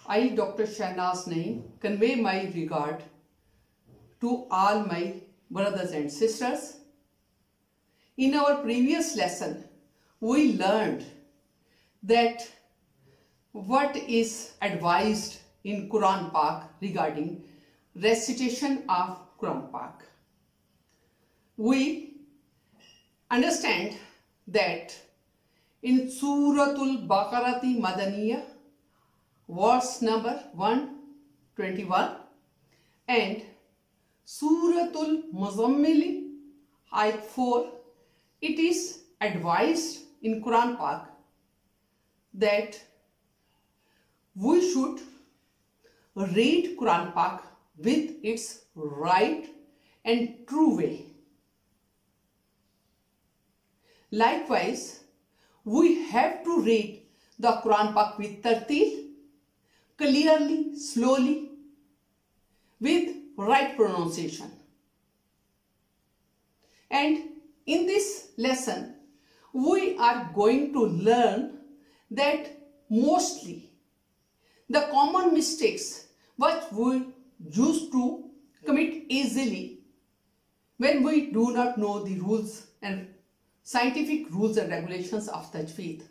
I, Dr. Shahnaz Naeem, convey my regard to all my brothers and sisters. In our previous lesson, we learned that what is advised in Quran Pak regarding recitation of Quran Pak. We understand that in Suratul Baqarati Madaniyah, verse number 121, and Suratul Muzammili, ayat 4, it is advised in Quran Pak that we should read Quran Pak with its right and true way. Likewise, we have to read the Quran Pak with tarteel, clearly, slowly, with right pronunciation. And in this lesson, we are going to learn that mostly the common mistakes what we used to commit easily when we do not know the rules and scientific rules and regulations of Tajweed,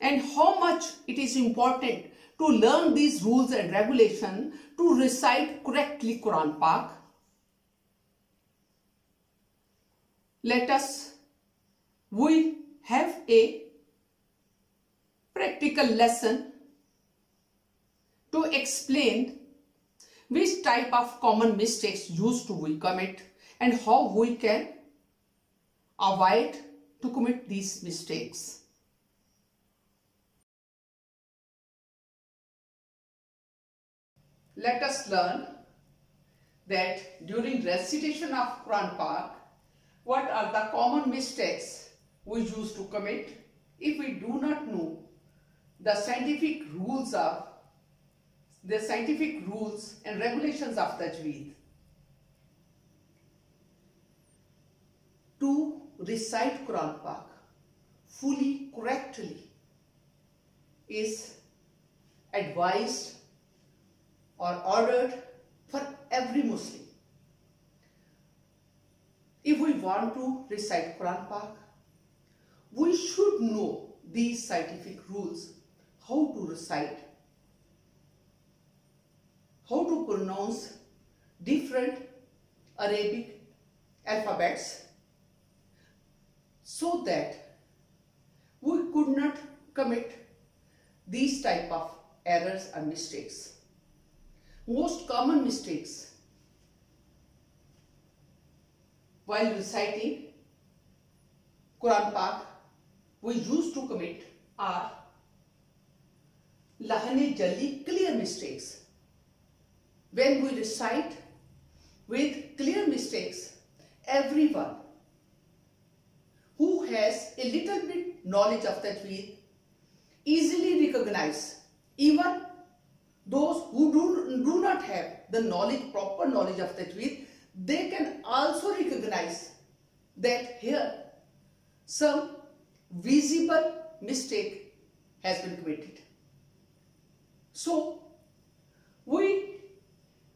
and how much it is important to learn these rules and regulations to recite correctly Quran Pak. We have a practical lesson to explain which type of common mistakes used to we commit and how we can avoid to commit these mistakes. Let us learn that during recitation of Quran Pak, what are the common mistakes we used to commit if we do not know the scientific rules and regulations of Tajweed. To recite Quran Pak fully, correctly is advised or ordered for every Muslim. If we want to recite Quran Pak, we should know these scientific rules, how to recite, how to pronounce different Arabic alphabets, so that we could not commit these type of errors and mistakes. Most common mistakes while reciting Quran Pak we used to commit are Lahne Jalli, clear mistakes. When we recite with clear mistakes, everyone who has a little bit knowledge of Tajweed easily recognize. Even those who do not have the knowledge, proper knowledge of Tajweed, they can also recognize that here some visible mistake has been committed. So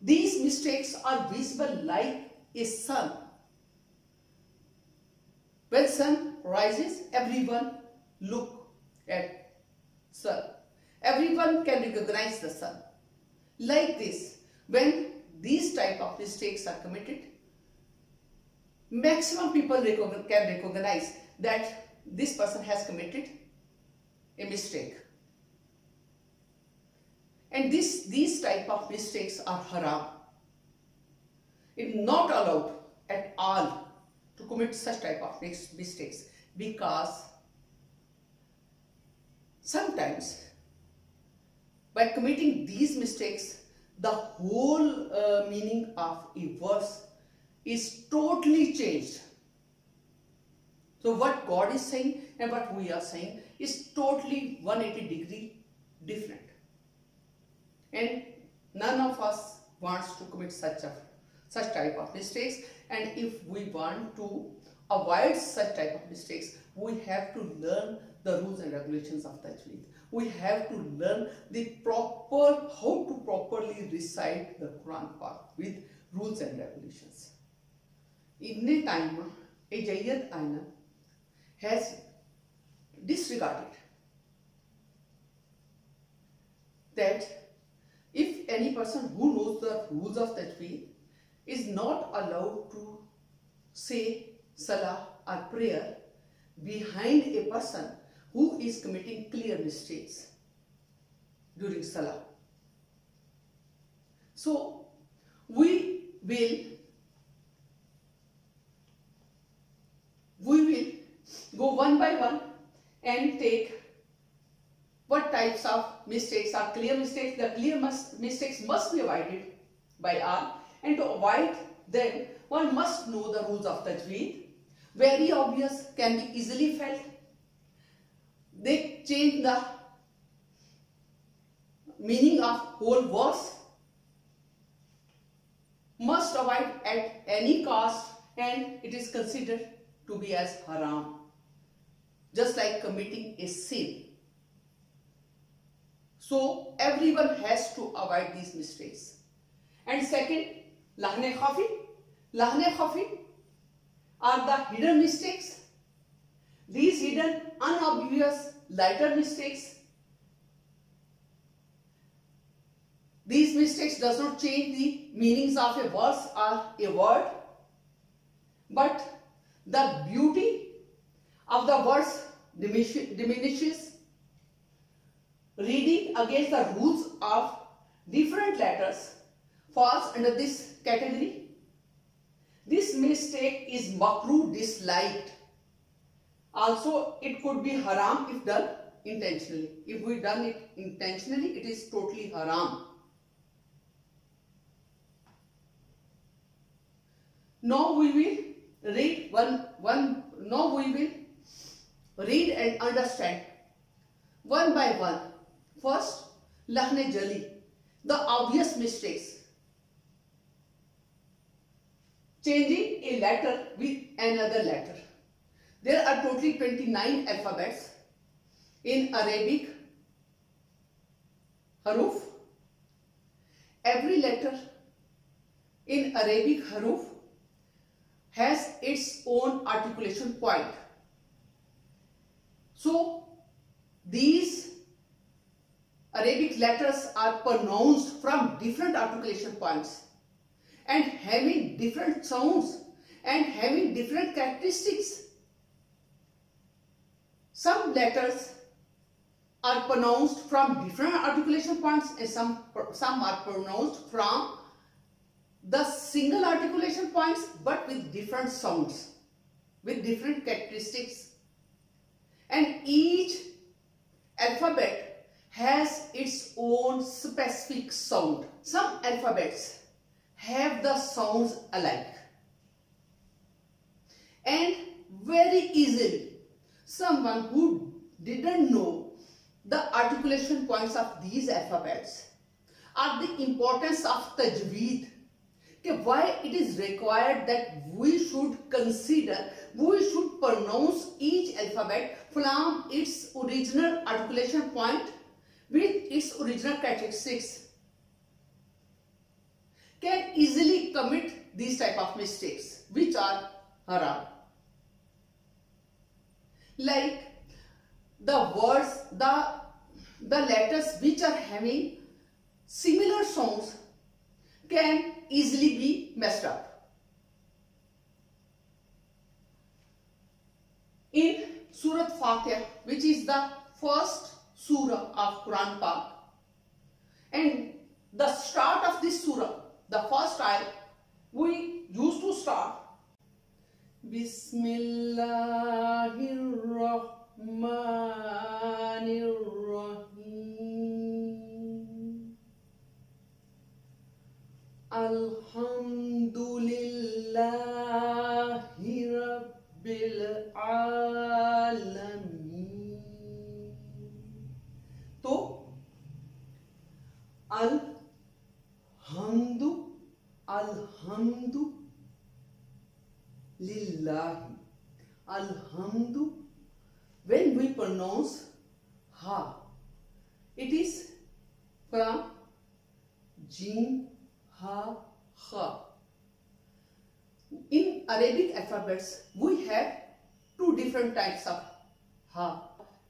these mistakes are visible like a sun. When sun rises, everyone look at sun. Everyone can recognize the sun. Like this, when these type of mistakes are committed, maximum people can recognize that this person has committed a mistake. And these type of mistakes are haram. It is not allowed at all to commit such type of mistakes, because sometimes by committing these mistakes, the whole meaning of a verse is totally changed. So what God is saying and what we are saying is totally 180-degree different. And none of us wants to commit such type of mistakes. And if we want to avoid such type of mistakes, we have to learn the rules and regulations of Tajweed. we have to learn the proper, how to properly recite the Quran Pak with rules and regulations. In a time, a Jayyad Aina has disregarded that if any person who knows the rules of Tajweed is not allowed to say salah or prayer behind a person who is committing clear mistakes during salah. So we will go one by one and take what types of mistakes are clear mistakes. The clear mistakes must be avoided by all, and to avoid them one must know the rules of Tajweed. Very obvious, can be easily felt. They change the meaning of whole verse. Must avoid at any cost, and it is considered to be as haram, just like committing a sin. So everyone has to avoid these mistakes. And second, Lahne Khafi. Lahne Khafi are the hidden mistakes. These hidden, unobvious, lighter mistakes. These mistakes does not change the meanings of a verse or a word, but the beauty of the verse diminishes. Reading against the rules of different letters falls under this category. This mistake is makruh, disliked. Also, it could be haram if done intentionally. If we done it intentionally, it is totally haram. Now we will read Now we will read and understand one by one. First, Lahne Jali, the obvious mistakes. Changing a letter with another letter. There are totally 29 alphabets in Arabic haruf. Every letter in Arabic haruf has its own articulation point. So these Arabic letters are pronounced from different articulation points and having different sounds and having different characteristics. Some letters are pronounced from different articulation points and some are pronounced from the single articulation points but with different sounds, with different characteristics. And each alphabet has its own specific sound. Some alphabets have the sounds alike. And very easily, someone who didn't know the articulation points of these alphabets or the importance of Tajweed, why it is required that we should consider, we should pronounce each alphabet from its original articulation point with its original characteristics, can easily commit these type of mistakes which are haram. Like the words, the letters which are having similar sounds can easily be messed up. In Surah Fatiha, which is the first surah of Quran Pak, and the start of this surah, the first ayah, we used to start Bismillahirrahmanirrahim. Alhamdulillahi Rabbil Alamin. So, Alhamdu lillahi. Alhamdu, when we pronounce ha, It is from jim, ha, kha. In Arabic alphabets, we have two different types of ha.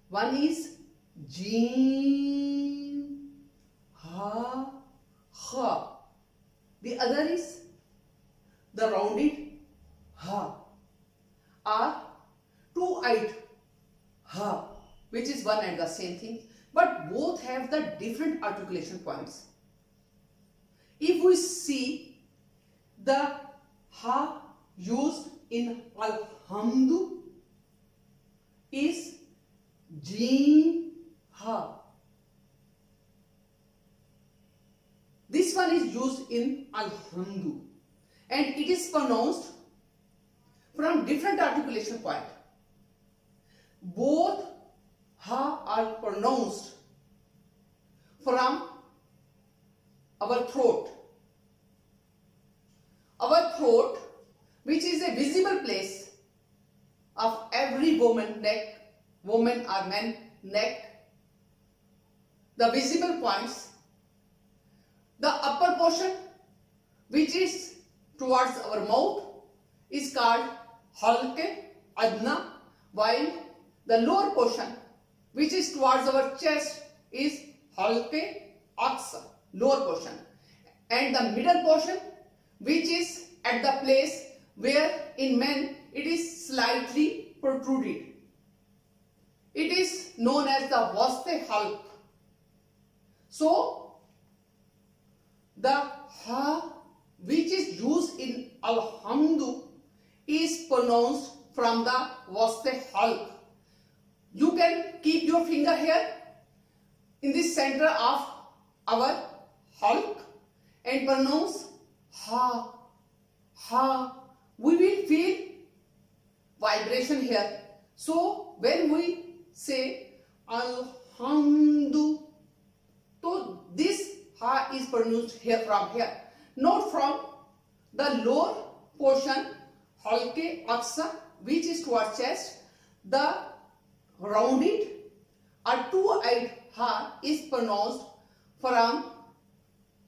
One is jim, ha, kha. The other is the rounded ha or two-eyed ha, which is one and the same thing, but both have the different articulation points. If we see the ha used in alhamdu is jim ha. This one is used in alhamdu and it is pronounced from different articulation point. Both ha are pronounced from our throat. Our throat, which is a visible place of every woman or man neck, the visible points, the upper portion which is towards our mouth is called halqe adna, while the lower portion which is towards our chest is halqe aqsa, lower portion, and the middle portion which is at the place where in men it is slightly protruded. It is known as the waste halq. So the ha which is used in alhamdu is pronounced from the waste halq. You can keep your finger here in the center of our halq and pronounce ha, ha. We will feel vibration here. So when we say alhamdu, so this ha is pronounced here from here, not from the lower portion halqe aqsa which is towards chest. The rounded or two-eyed ha is pronounced from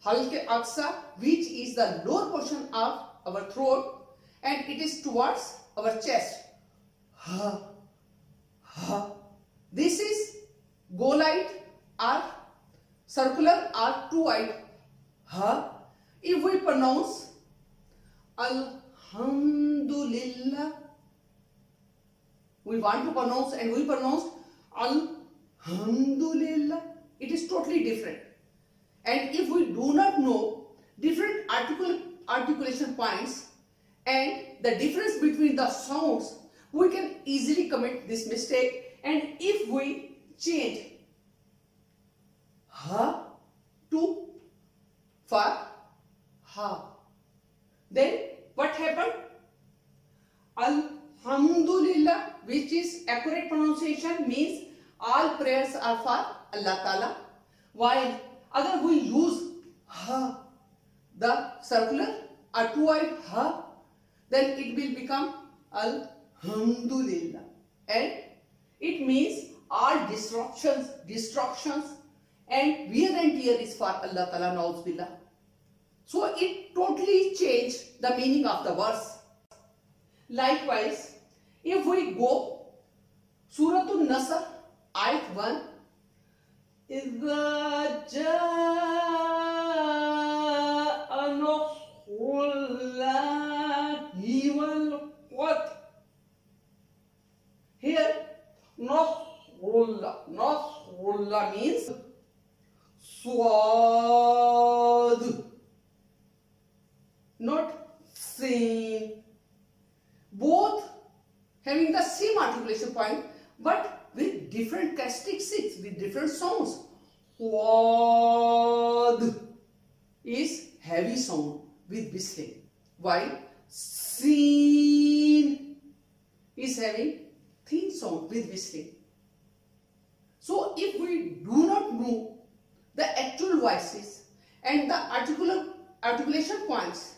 halqe aqsa which is the lower portion of our throat and it is towards our chest. Ha, ha. This is golite or circular or two-eyed ha. If we pronounce alhamdulillah, we want to pronounce and we pronounce alhamdulillah, it is totally different. And if we do not know different articulation points and the difference between the sounds, we can easily commit this mistake. And if we change ha to fa, ha, then what happened? Alhamdulillah, which is accurate pronunciation, means all prayers are for Allah Ta'ala, while agar we use ha, the circular or two-eyed ha, then it will become alhamdulillah, and it means all destructions and wear and tear is for Allah Ta'ala, na'uz billah. So it totally changed the meaning of the verse. Likewise, if we go Suratul Nasr, ayat 1, إِذَا جَاءَ نَصْرُ اللَّهِ وَالْفَتْحُ. Here, Nasrullah means swad, not sin. Both having the same articulation point but with different characteristics, with different sounds. Swad is heavy sound with whistling, while sin is having thin sound with whistling. So if we do not know the actual voices and the articulation points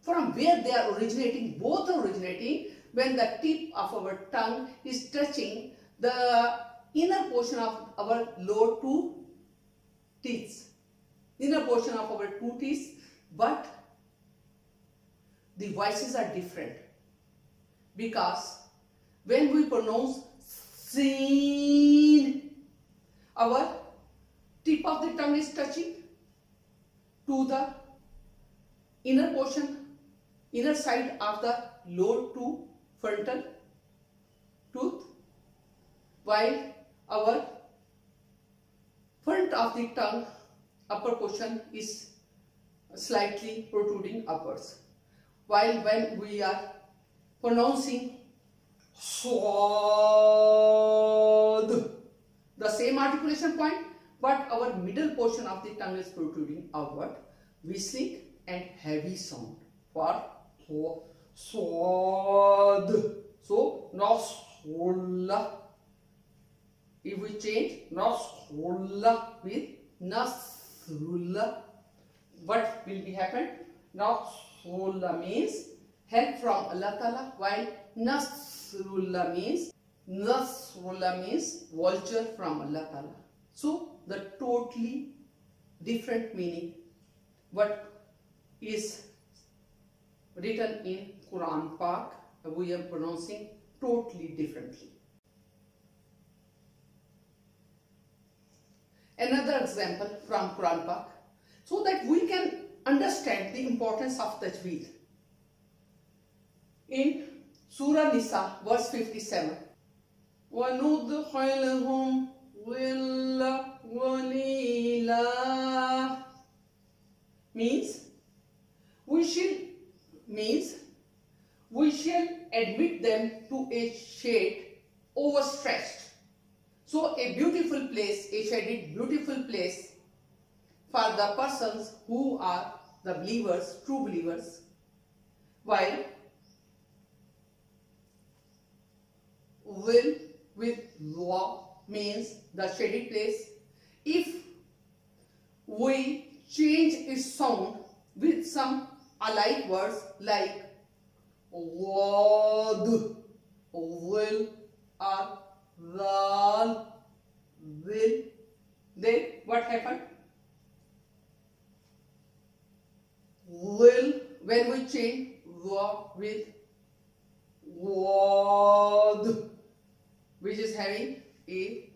from where they are originating, both are originating when the tip of our tongue is touching the inner portion of our lower two teeth, inner portion of our two teeth, but the voices are different because when we pronounce seen, our tip of the tongue is touching to the inner portion, inner side of the lower two frontal tooth, while our front of the tongue upper portion is slightly protruding upwards. While when we are pronouncing swad, the same articulation point, but our middle portion of the tongue is protruding outward, whistling and heavy sound for swad. So nasrullah. If we change nasrullah with nasrullah, what will be happen? Nasrullah means help from Allah Ta'ala, while Nasrullah means vulture from Allah Ta'ala. So the totally different meaning what is written in Quran Pak, we are pronouncing totally differently. Another example from Quran Pak, so that we can understand the importance of Tajweed. In Surah Nisa, verse 57, وَنُدْخِلْهُمْ ظِلًّا ظَلِيلًا means we shall admit them to a shade overstretched. So a beautiful place, a shaded beautiful place for the persons who are the believers, true believers, while will with law means the shaded place. If we change its sound with some alike words like wad, will, or zal, will, then what happened? Will, when we change wa with wad, which is having a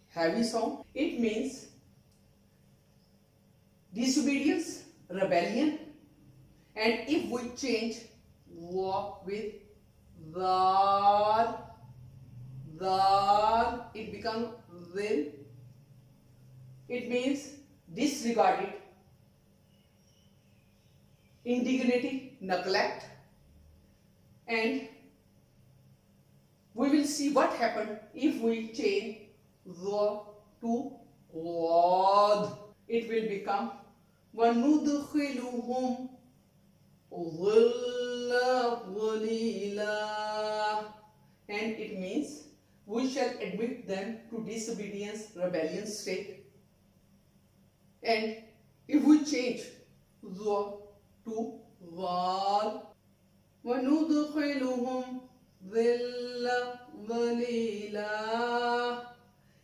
heavy sound, it means disobedience, rebellion. And if we change wa with dal, it becomes will. It means disregarded, indignity, neglect. And we will see what happened if we change the to wad. It will become وَنُدْخِلُهُمْ ظِلًّا ظَلِيلًا, and it means we shall admit them to disobedience, rebellion state. And if we change the to val, وَنُدْخِلُهُمْ ظِلًّا ظَلِيلًا,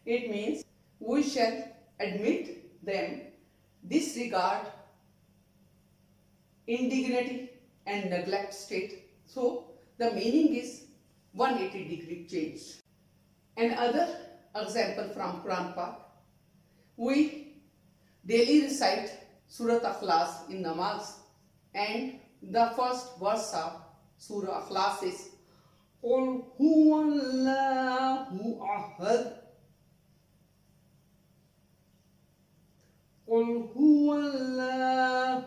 it means we shall admit them, disregard, indignity and neglect state. So the meaning is 180-degree change. Another example from Quran Pak, we daily recite Surah Ikhlas in namaz, and the first verse of Surah Ikhlas is قُلْ هُوَ اللَّهُ أَحَدٌ, قُلْ هُوَ اللَّهُ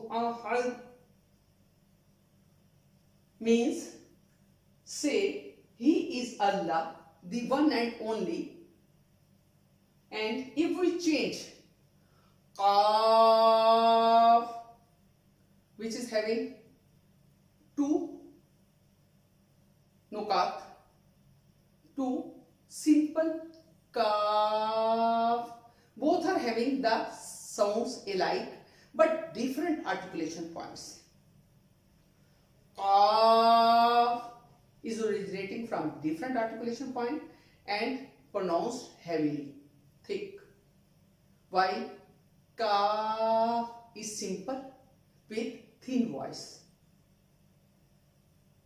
أَحَدٌ means say He is Allah, the one and only. And if we change Qaf, which is having two nukat, two simple Kaf, both are having the sounds alike but different articulation points. Qaf is originating from different articulation point and pronounced heavily, thick, while Kaf is simple with thin voice.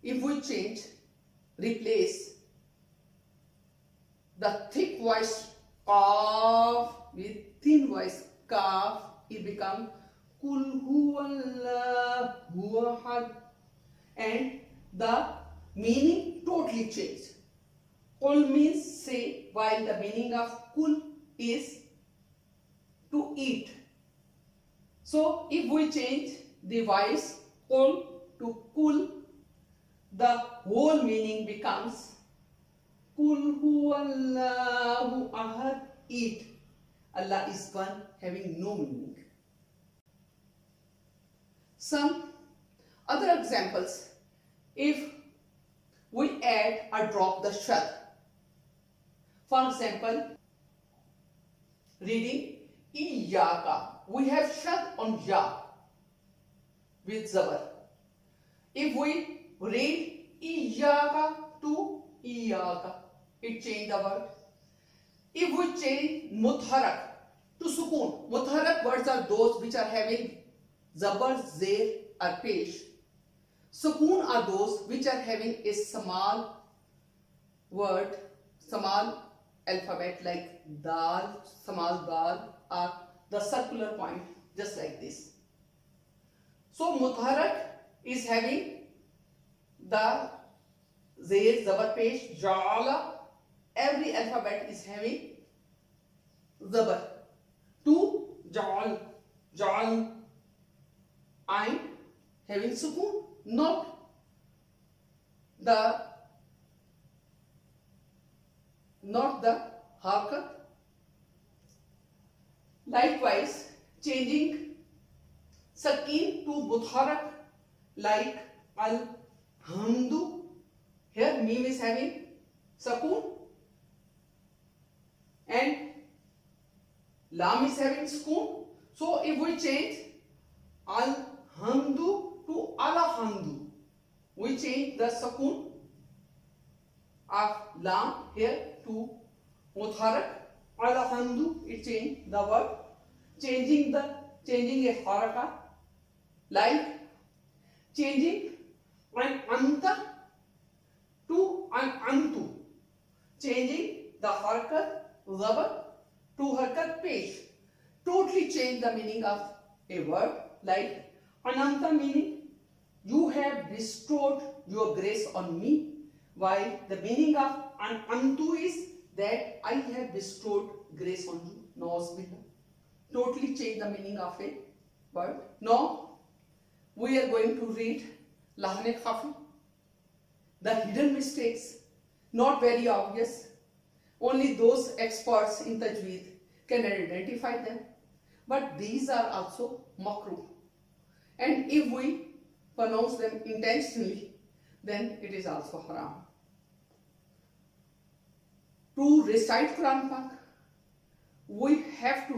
If we change, replace the thick voice Kaf with thin voice Kaf, it becomes Kul huwallahu ahad, and the meaning totally changed. Kul means say, while the meaning of kul is to eat. So if we change the voice kul to kul, the whole meaning becomes Kul huwallahu ahad, eat. Allah is one, having no meaning. Some other examples, if we add or drop the shad. For example, reading Iyaka, we have shad on ya with zabar. If we read Iyaka to Iyaka, it changed the word. If we change mutharak to sukun, mutharak words are those which are having zabar, zer or pesh. Sukun are those which are having a small word, small alphabet like dal, small dal, or the circular point, just like this. So mutharak is having the zer, zabar, pesh, jala. Every alphabet is having zabar. To jal, jal, and having sukun, not the harakat. Likewise, changing sakin to mutharak like alhamdu. Here mim is having sakun and lam is having sukun. So if we change alhamdu to alhamdu, we change the sakun of lam here to mutharak. Alhamdu, it changed the word. Changing a haraka, like changing an anta to an antu, changing the harakat zabar to harakat pesh, totally change the meaning of a word. Like ananta meaning you have bestowed your grace on me, while the meaning of an antu is that I have bestowed grace on you. Nausbillah. Totally change the meaning of a word. Now we are going to read Lahne Khafi. The hidden mistakes, not very obvious. Only those experts in Tajweed can identify them. But these are also makruh. And if we pronounce them intentionally, then it is also haram. To recite Quran Pak, we have to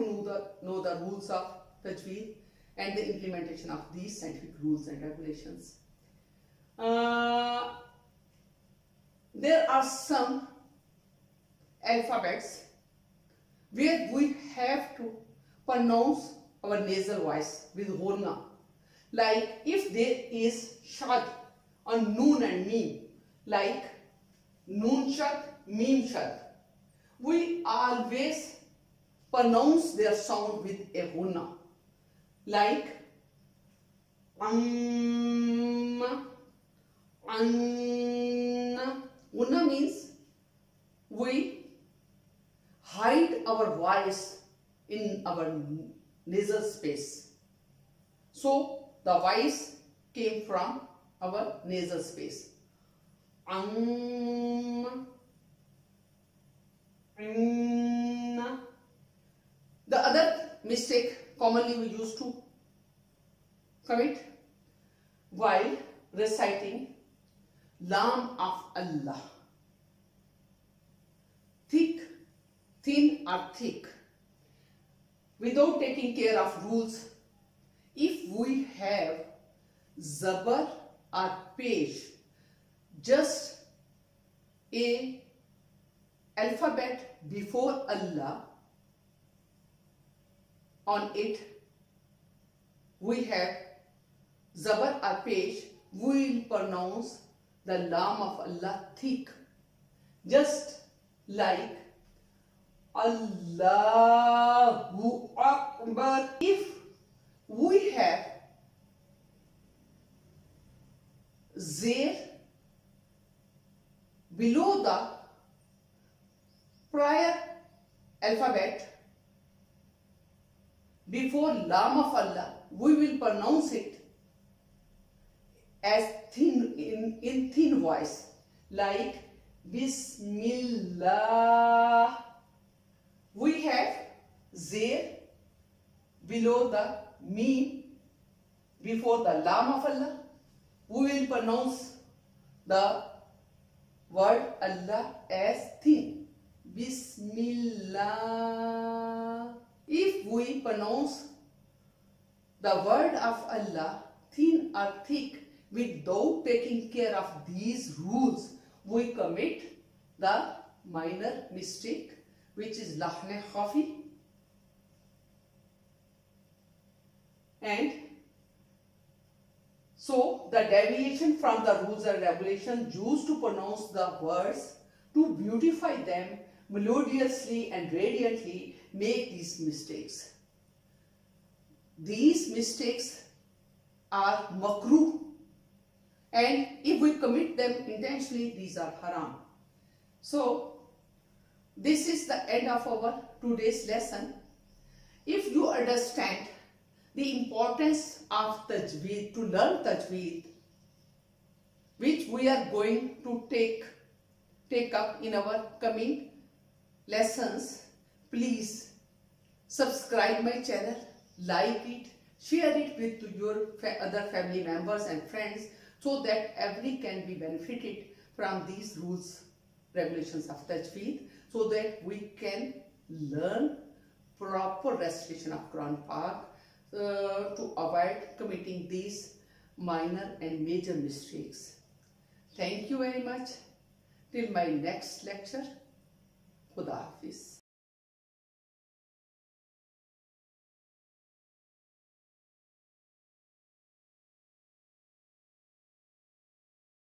know the rules of Tajweed and the implementation of these scientific rules and regulations. There are some alphabets where we have to pronounce our nasal voice with ghunna. Like if there is shad on noon and mim, like noon shad, mim shad, we always pronounce their sound with a ghunna. Like anna. Ghunna means we hide our voice in our nasal space. So the voice came from our nasal space. The other mistake commonly we used to commit while reciting Lam of Allah. Thick, thin or thick. Without taking care of rules, if we have zabar or pesh, just a alphabet before Allah, on it we have Zabar or Pesh, we will pronounce the Lam of Allah thick, just like Allahu Akbar. If we have Zer below the prior alphabet before Lam of Allah, we will pronounce it as thin in thin voice, like Bismillah. We have Zer below the Mim before the Lam of Allah. We will pronounce the word Allah as thin, Bismillah. If we pronounce the word of Allah thin or thick without taking care of these rules, we commit the minor mistake, which is Lahne Khafi. And so the deviation from the rules and regulations used to pronounce the words, to beautify them melodiously and radiantly, make these mistakes. These mistakes are makruh, and if we commit them intentionally, these are haram. So this is the end of our today's lesson. If you understand the importance of Tajweed, to learn Tajweed, which we are going to take up in our coming lessons, please subscribe my channel, like it, share it with your other family members and friends, so that every can be benefited from these rules, regulations of Tajweed, so that we can learn proper recitation of Quran Pak, to avoid committing these minor and major mistakes. Thank you very much. Till my next lecture. Khuda Hafiz.